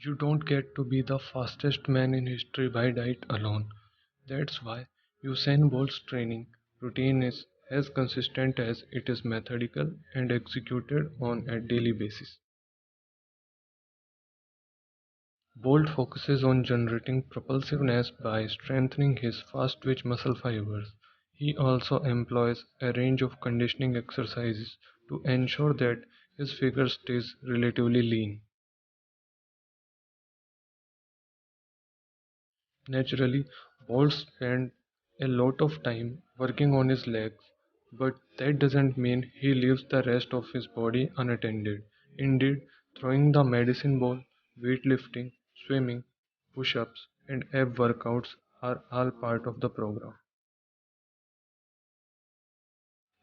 You don't get to be the fastest man in history by diet alone. That's why Usain Bolt's training routine is as consistent as it is methodical and executed on a daily basis. Bolt focuses on generating propulsiveness by strengthening his fast twitch muscle fibers. He also employs a range of conditioning exercises to ensure that his figure stays relatively lean. Naturally, Bolt spends a lot of time working on his legs, but that doesn't mean he leaves the rest of his body unattended. Indeed, throwing the medicine ball, weightlifting, swimming, push ups, and ab workouts are all part of the program.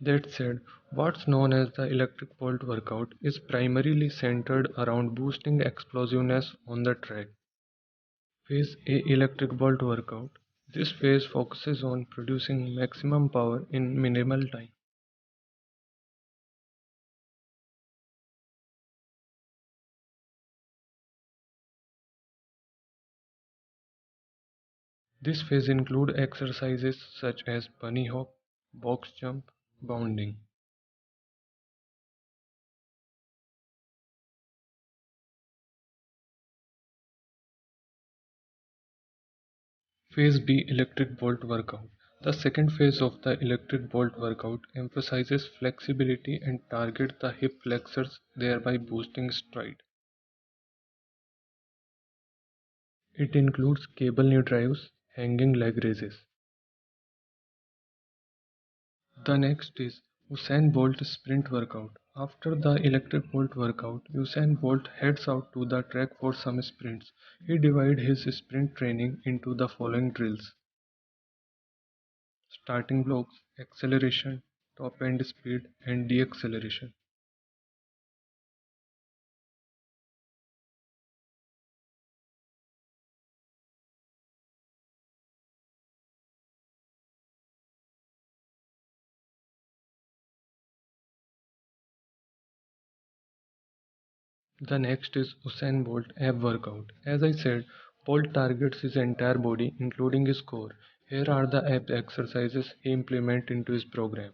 That said, what's known as the electric bolt workout is primarily centered around boosting explosiveness on the track. Phase A electric bolt workout. This phase focuses on producing maximum power in minimal time. This phase includes exercises such as bunny hop, box jump, bounding. Phase B electric bolt workout. The second phase of the electric bolt workout emphasizes flexibility and targets the hip flexors, thereby boosting stride. It includes cable knee drives, hanging leg raises. The next is Usain Bolt sprint workout. After the electric bolt workout, Usain Bolt heads out to the track for some sprints. He divides his sprint training into the following drills: starting blocks, acceleration, top end speed, and deceleration. The next is Usain Bolt ab workout. As I said, Bolt targets his entire body, including his core. Here are the ab exercises he implements into his program: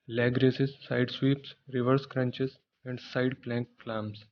leg raises, side sweeps, reverse crunches, and side plank flams.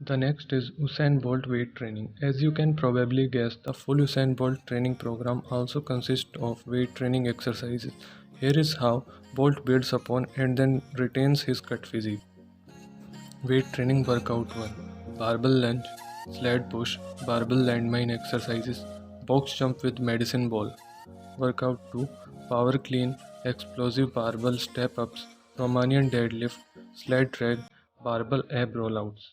The next is Usain Bolt weight training. As you can probably guess, the full Usain Bolt training program also consists of weight training exercises. Here is how Bolt builds upon and then retains his cut physique. Weight training workout 1: barbell lunge, sled push, barbell landmine exercises, box jump with medicine ball. Workout 2: power clean, explosive barbell step ups, Romanian deadlift, sled drag, barbell ab rollouts.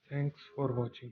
Thanks for watching.